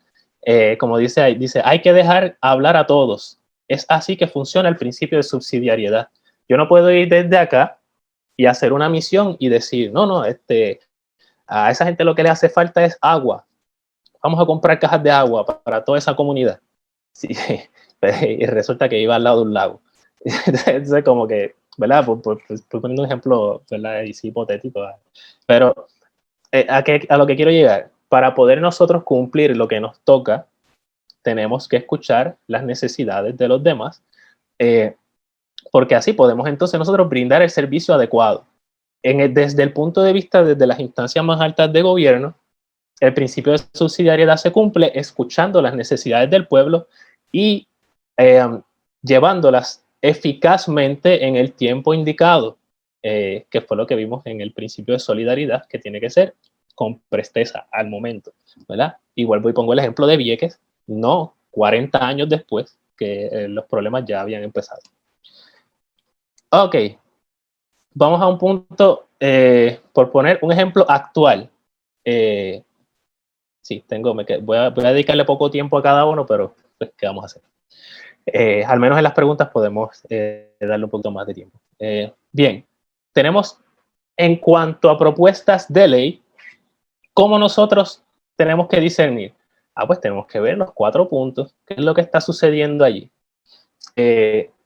Como dice, hay que dejar hablar a todos. Es así que funciona el principio de subsidiariedad. Yo no puedo ir desde acá y hacer una misión y decir, no, a esa gente lo que le hace falta es agua. Vamos a comprar cajas de agua para toda esa comunidad. Sí, y resulta que iba al lado de un lago. Entonces, como que, ¿verdad? Por poner un ejemplo, ¿verdad? Y sí, hipotético, ¿verdad? Pero a lo que quiero llegar, para poder nosotros cumplir lo que nos toca, tenemos que escuchar las necesidades de los demás, porque así podemos entonces nosotros brindar el servicio adecuado. Desde el punto de vista, desde las instancias más altas de gobierno, el principio de subsidiariedad se cumple escuchando las necesidades del pueblo y eh, llevándolas eficazmente en el tiempo indicado, que fue lo que vimos en el principio de solidaridad, que tiene que ser con presteza al momento, ¿verdad? Y vuelvo y pongo el ejemplo de Vieques, no 40 años después que los problemas ya habían empezado. Ok, vamos a un punto, por poner un ejemplo actual. Sí, voy a dedicarle poco tiempo a cada uno, pero pues, ¿qué vamos a hacer? Al menos en las preguntas podemos darle un poquito más de tiempo. Bien, tenemos en cuanto a propuestas de ley, ¿cómo nosotros tenemos que discernir? Pues tenemos que ver los 4 puntos, qué es lo que está sucediendo allí.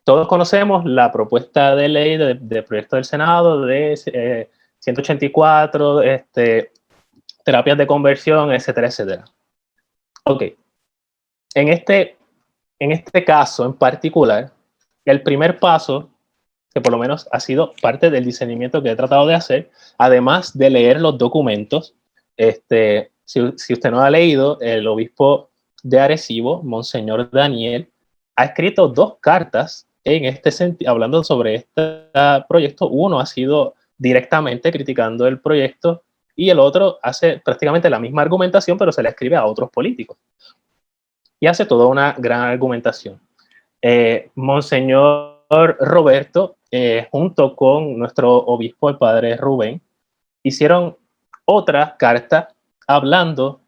Todos conocemos la propuesta de ley de proyecto del Senado de 184, terapias de conversión, etcétera, etcétera. Ok, en este caso en particular, el primer paso, que por lo menos ha sido parte del discernimiento que he tratado de hacer, además de leer los documentos, si usted no ha leído, el obispo de Arecibo, Monseñor Daniel, ha escrito 2 cartas en este sentido, hablando sobre este proyecto. Uno ha sido directamente criticando el proyecto y el otro hace prácticamente la misma argumentación, pero se la escribe a otros políticos. Y hace toda una gran argumentación. Monseñor Roberto, junto con nuestro obispo, el padre Rubén, hicieron otra carta hablando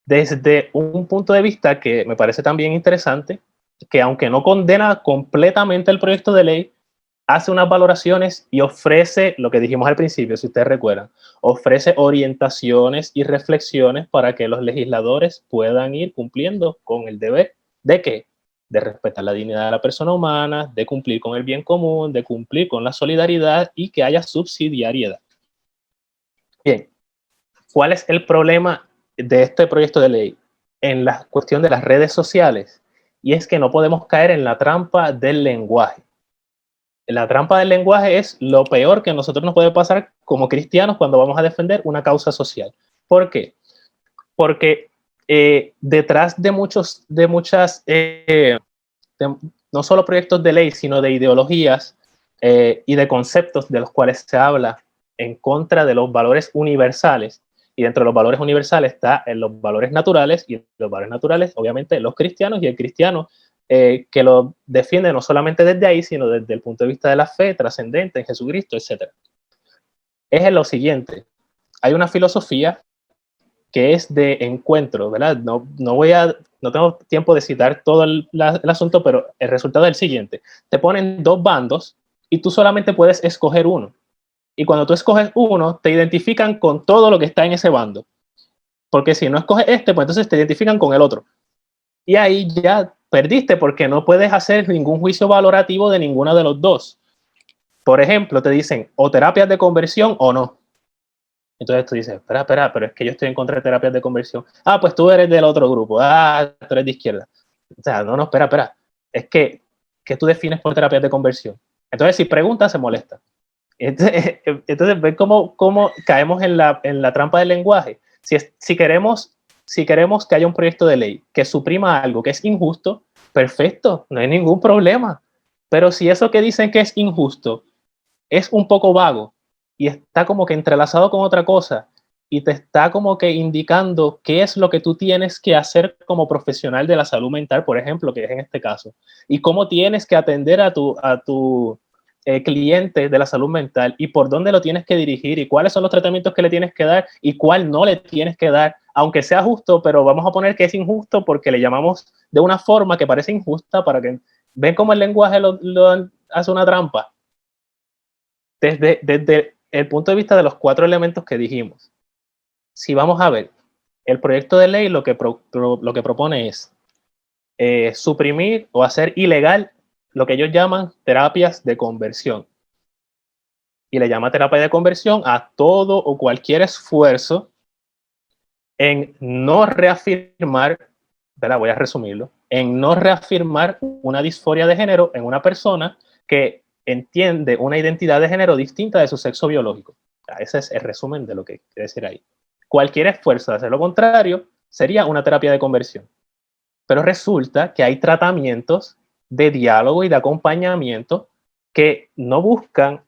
desde un punto de vista que me parece también interesante, que aunque no condena completamente el proyecto de ley, hace unas valoraciones y ofrece lo que dijimos al principio, si ustedes recuerdan, ofrece orientaciones y reflexiones para que los legisladores puedan ir cumpliendo con el deber de ¿qué? De respetar la dignidad de la persona humana, de cumplir con el bien común, de cumplir con la solidaridad y que haya subsidiariedad. Bien, ¿cuál es el problema de este proyecto de ley? En la cuestión de las redes sociales, y es que no podemos caer en la trampa del lenguaje. La trampa del lenguaje es lo peor que a nosotros nos puede pasar como cristianos cuando vamos a defender una causa social. ¿Por qué? Porque detrás de muchas, no solo proyectos de ley, sino de ideologías y de conceptos de los cuales se habla en contra de los valores universales. Y dentro de los valores universales está en los valores naturales, y los valores naturales, obviamente, los cristianos, y el cristiano que lo defiende no solamente desde ahí, sino desde el punto de vista de la fe trascendente en Jesucristo, etc. Es lo siguiente, hay una filosofía que es de encuentro, ¿verdad? No tengo tiempo de citar todo el asunto, pero el resultado es el siguiente. Te ponen 2 bandos y tú solamente puedes escoger uno. Y cuando tú escoges uno, te identifican con todo lo que está en ese bando. Porque si no escoges este, pues entonces te identifican con el otro. Y ahí ya perdiste porque no puedes hacer ningún juicio valorativo de ninguno de los dos. Por ejemplo, te dicen o terapias de conversión o no. Entonces tú dices, espera, pero es que yo estoy en contra de terapias de conversión. Pues tú eres del otro grupo. Tú eres de izquierda. O sea, no, espera. Es que tú defines por terapias de conversión. Entonces, si preguntas, se molesta. Entonces ven cómo caemos en la trampa del lenguaje. Si queremos que haya un proyecto de ley que suprima algo que es injusto, perfecto, no hay ningún problema. Pero si eso que dicen que es injusto es un poco vago y está como que entrelazado con otra cosa y te está como que indicando qué es lo que tú tienes que hacer como profesional de la salud mental, por ejemplo, que es en este caso, y cómo tienes que atender a tu cliente de la salud mental y por dónde lo tienes que dirigir y cuáles son los tratamientos que le tienes que dar y cuál no le tienes que dar, aunque sea justo, pero vamos a poner que es injusto porque le llamamos de una forma que parece injusta para que ven cómo el lenguaje lo hace una trampa. Desde el punto de vista de los 4 elementos que dijimos, si vamos a ver, el proyecto de ley lo que propone es suprimir o hacer ilegal lo que ellos llaman terapias de conversión. Y le llama terapia de conversión a todo o cualquier esfuerzo en no reafirmar, ¿verdad? Voy a resumirlo, en no reafirmar una disforia de género en una persona que entiende una identidad de género distinta de su sexo biológico. O sea, ese es el resumen de lo que quiere decir ahí. Cualquier esfuerzo de hacer lo contrario sería una terapia de conversión. Pero resulta que hay tratamientos de diálogo y de acompañamiento que no buscan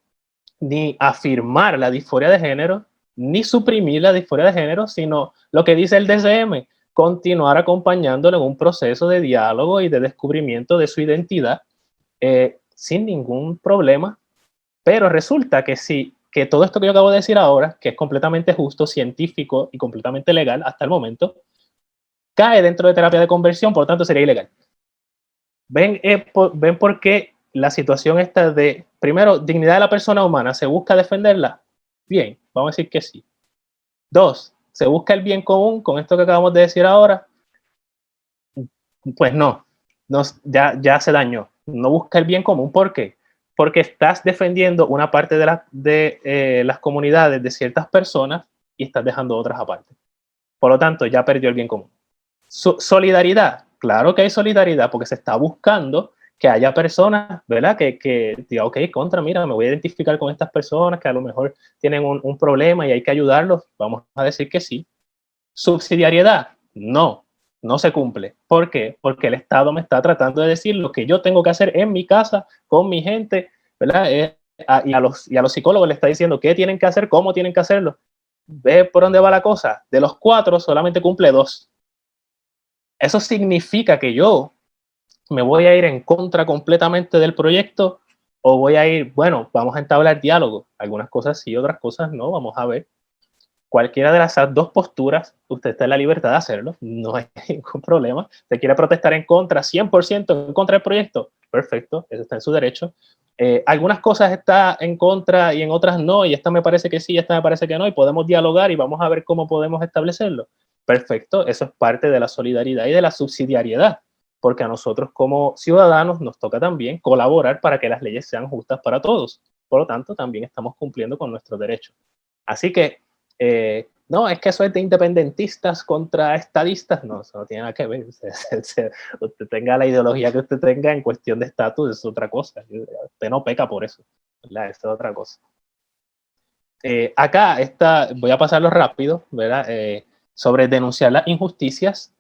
ni afirmar la disforia de género, ni suprimir la disforia de género, sino lo que dice el DSM, continuar acompañándolo en un proceso de diálogo y de descubrimiento de su identidad sin ningún problema. Pero resulta que sí, que todo esto que yo acabo de decir ahora, que es completamente justo, científico y completamente legal hasta el momento, cae dentro de terapia de conversión, por lo tanto sería ilegal. ¿Ven por qué la situación esta de, primero, dignidad de la persona humana, se busca defenderla? Bien, vamos a decir que sí. Dos, ¿se busca el bien común con esto que acabamos de decir ahora? Pues no, ya se dañó. No busca el bien común. ¿Por qué? Porque estás defendiendo una parte de las comunidades de ciertas personas y estás dejando otras aparte. Por lo tanto, ya perdió el bien común. Solidaridad, claro que hay solidaridad porque se está buscando que haya personas, ¿verdad? Que diga, ok, mira, me voy a identificar con estas personas que a lo mejor tienen un problema y hay que ayudarlos. Vamos a decir que sí. Subsidiariedad, no se cumple. ¿Por qué? Porque el Estado me está tratando de decir lo que yo tengo que hacer en mi casa, con mi gente, ¿verdad? Y a los psicólogos les está diciendo qué tienen que hacer, cómo tienen que hacerlo. ¿Ve por dónde va la cosa? De los 4, solamente cumple 2. Eso significa que yo me voy a ir en contra completamente del proyecto o voy a ir, bueno, vamos a entablar diálogo. Algunas cosas sí, otras cosas no, vamos a ver. Cualquiera de las dos posturas, usted está en la libertad de hacerlo, no hay ningún problema. ¿Usted quiere protestar en contra, 100% en contra del proyecto? Perfecto, eso está en su derecho. Algunas cosas está en contra y en otras no, y esta me parece que sí, esta me parece que no, y podemos dialogar y vamos a ver cómo podemos establecerlo. Perfecto, eso es parte de la solidaridad y de la subsidiariedad, porque a nosotros como ciudadanos nos toca también colaborar para que las leyes sean justas para todos. Por lo tanto, también estamos cumpliendo con nuestros derechos. Así que no, es que eso es de independentistas contra estadistas. No, eso no tiene nada que ver. Usted tenga la ideología que usted tenga en cuestión de estatus, es otra cosa. Usted no peca por eso, ¿verdad? Eso es otra cosa. Acá voy a pasarlo rápido, ¿verdad? Sobre denunciar las injusticias.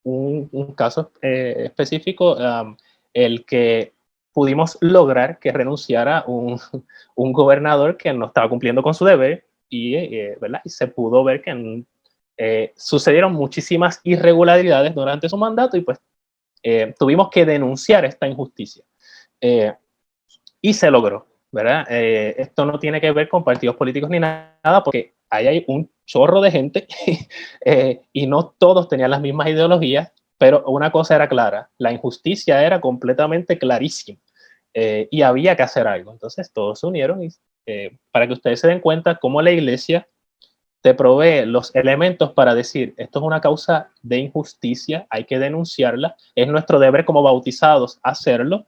Un caso específico, el que pudimos lograr que renunciara un gobernador que no estaba cumpliendo con su deber ¿verdad? Y se pudo ver que sucedieron muchísimas irregularidades durante su mandato y pues tuvimos que denunciar esta injusticia. Y se logró, ¿verdad? Esto no tiene que ver con partidos políticos ni nada, porque ahí hay un chorro de gente y no todos tenían las mismas ideologías, pero una cosa era clara, la injusticia era completamente clarísima y había que hacer algo. Entonces todos se unieron y para que ustedes se den cuenta cómo la iglesia te provee los elementos para decir, esto es una causa de injusticia, hay que denunciarla, es nuestro deber como bautizados hacerlo,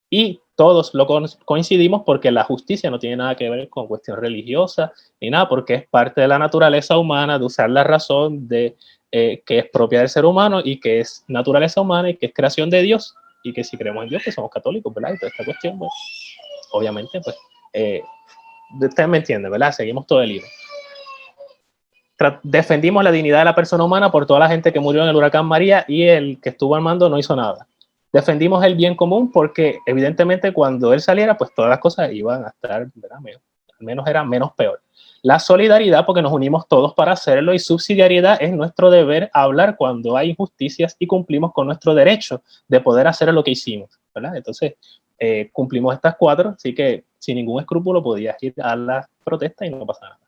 y todos lo coincidimos porque la justicia no tiene nada que ver con cuestión religiosa ni nada, porque es parte de la naturaleza humana de usar la razón que es propia del ser humano y que es naturaleza humana y que es creación de Dios, y que si creemos en Dios, pues somos católicos, ¿verdad? Y toda esta cuestión, pues, obviamente, pues, ustedes me entienden, ¿verdad? Seguimos todo el hilo. Defendimos la dignidad de la persona humana por toda la gente que murió en el huracán María y el que estuvo al mando no hizo nada. Defendimos el bien común porque evidentemente cuando él saliera, pues todas las cosas iban a estar, ¿verdad? Al menos era menos peor. La solidaridad porque nos unimos todos para hacerlo y subsidiariedad es nuestro deber hablar cuando hay injusticias y cumplimos con nuestro derecho de poder hacer lo que hicimos, ¿verdad? Entonces, cumplimos estas 4, así que sin ningún escrúpulo podías ir a la protesta y no pasa nada.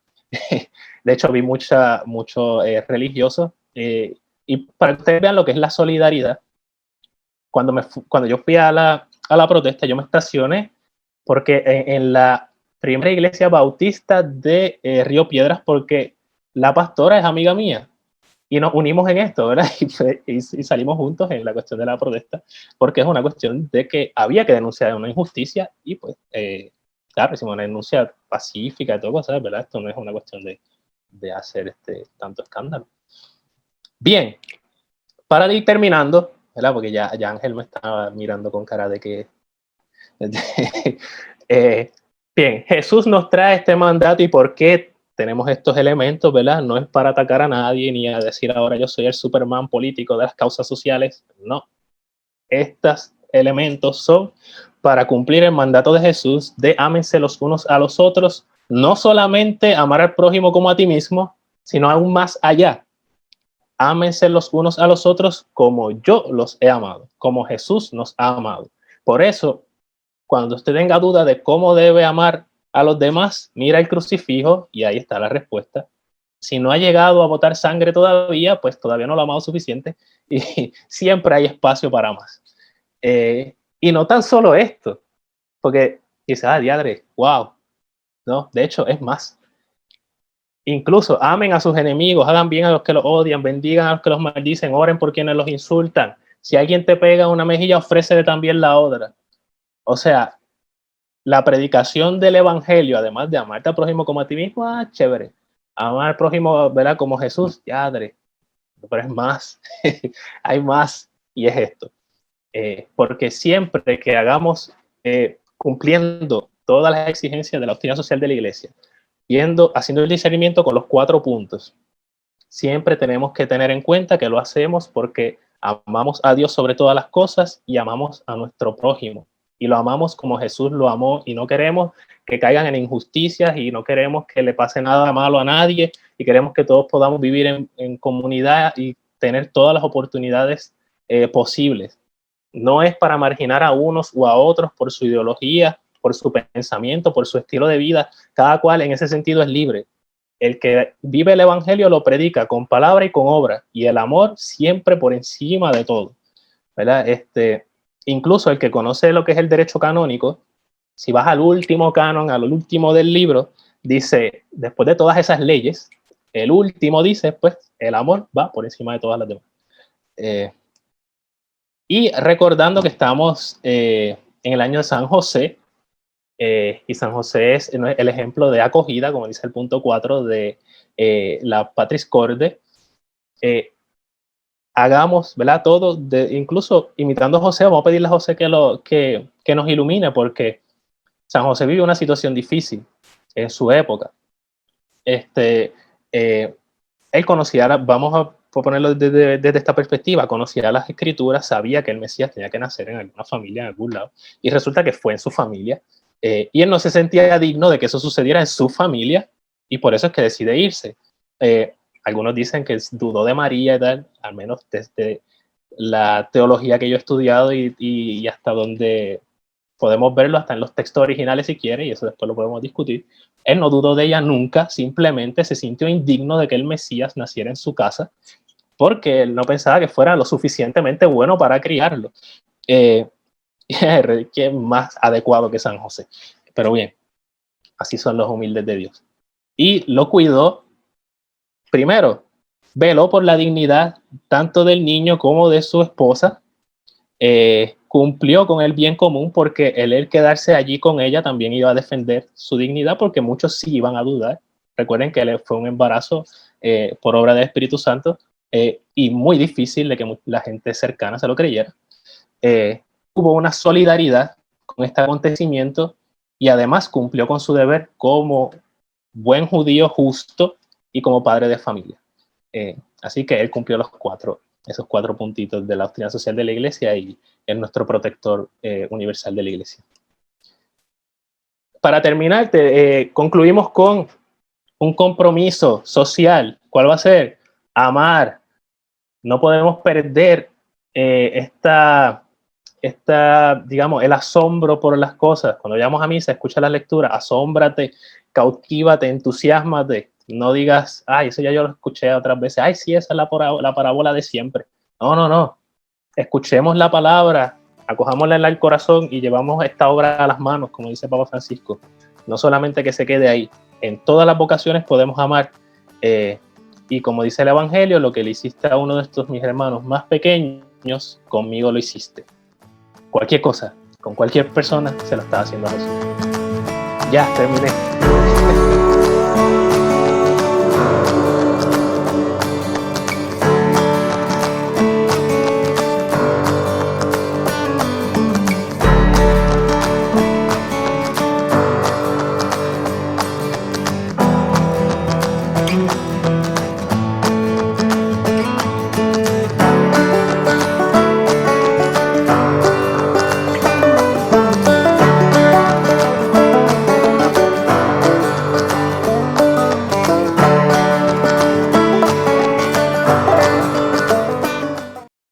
De hecho, vi mucho religioso y para que ustedes vean lo que es la solidaridad, cuando yo fui a la protesta, yo me estacioné porque en la primera iglesia bautista de Río Piedras, porque la pastora es amiga mía. Y nos unimos en esto, ¿verdad? Y salimos juntos en la cuestión de la protesta, porque es una cuestión de que había que denunciar una injusticia y pues, claro, hicimos una denuncia pacífica y todo cosas, ¿verdad? Esto no es una cuestión de hacer tanto escándalo. Bien, para ir terminando, ¿verdad? Porque ya Ángel me estaba mirando con cara de que... bien, Jesús nos trae este mandato y por qué tenemos estos elementos, ¿verdad? No es para atacar a nadie ni a decir ahora yo soy el Superman político de las causas sociales, no. Estos elementos son para cumplir el mandato de Jesús de ámense los unos a los otros, no solamente amar al prójimo como a ti mismo, sino aún más allá. Ámense los unos a los otros como yo los he amado, como Jesús nos ha amado. Por eso, cuando usted tenga duda de cómo debe amar a los demás, mira el crucifijo y ahí está la respuesta. Si no ha llegado a botar sangre todavía, pues todavía no lo ha amado suficiente y siempre hay espacio para más. Y no tan solo esto, porque quizás, diadre, wow, no, de hecho es más. Incluso amen a sus enemigos, hagan bien a los que los odian, bendigan a los que los maldicen, oren por quienes los insultan. Si alguien te pega una mejilla, ofrécele también la otra. O sea, la predicación del evangelio, además de amarte al prójimo como a ti mismo, chévere. Amar al prójimo, ¿verdad? Como Jesús, yadre. Pero es más, hay más, y es esto. Porque siempre que hagamos, cumpliendo todas las exigencias de la doctrina social de la iglesia, haciendo el discernimiento con los 4 puntos, siempre tenemos que tener en cuenta que lo hacemos porque amamos a Dios sobre todas las cosas y amamos a nuestro prójimo. Y lo amamos como Jesús lo amó y no queremos que caigan en injusticias y no queremos que le pase nada malo a nadie y queremos que todos podamos vivir en comunidad y tener todas las oportunidades posibles. No es para marginar a unos o a otros por su ideología, por su pensamiento, por su estilo de vida. Cada cual en ese sentido es libre. El que vive el evangelio lo predica con palabra y con obra, y el amor siempre por encima de todo, ¿verdad? Incluso el que conoce lo que es el derecho canónico, si vas al último canon, al último del libro, dice, después de todas esas leyes, el último dice, pues, el amor va por encima de todas las demás. Y recordando que estamos en el año de San José, y San José es el ejemplo de acogida, como dice el punto 4 de la Patris Corde. Hagamos, ¿verdad? Todo, incluso imitando a José, vamos a pedirle a José que nos ilumine, porque San José vive una situación difícil en su época. Él conocía, vamos a ponerlo desde esta perspectiva, conocía las escrituras, sabía que el Mesías tenía que nacer en alguna familia, en algún lado, y resulta que fue en su familia, y él no se sentía digno de que eso sucediera en su familia, y por eso es que decide irse. Algunos dicen que dudó de María y tal, al menos desde la teología que yo he estudiado y hasta donde podemos verlo, hasta en los textos originales si quiere, y eso después lo podemos discutir. Él no dudó de ella nunca, simplemente se sintió indigno de que el Mesías naciera en su casa, porque él no pensaba que fuera lo suficientemente bueno para criarlo. ¿Quién más adecuado que San José? Pero bien, así son los humildes de Dios. Y lo cuidó. Primero, veló por la dignidad tanto del niño como de su esposa. Cumplió con el bien común, porque el quedarse allí con ella también iba a defender su dignidad, porque muchos sí iban a dudar. Recuerden que fue un embarazo por obra del Espíritu Santo, y muy difícil de que la gente cercana se lo creyera. Hubo una solidaridad con este acontecimiento y además cumplió con su deber como buen judío justo y como padre de familia. Así que él cumplió esos 4 puntitos de la doctrina social de la iglesia y es nuestro protector universal de la iglesia. Para terminar, concluimos con un compromiso social. ¿Cuál va a ser? Amar. No podemos perder digamos, el asombro por las cosas. Cuando llegamos a misa, escucha la lectura, asómbrate, cautívate, entusiasmate. No digas, ay, eso ya yo lo escuché otras veces. Ay, sí, esa es la parábola de siempre. No. Escuchemos la palabra, acojámosla al corazón y llevamos esta obra a las manos, como dice Papa Francisco. No solamente que se quede ahí. En todas las vocaciones podemos amar Y como dice el Evangelio, lo que le hiciste a uno de estos mis hermanos más pequeños, conmigo lo hiciste. Cualquier cosa, con cualquier persona, se lo estaba haciendo a Jesús. Ya, terminé.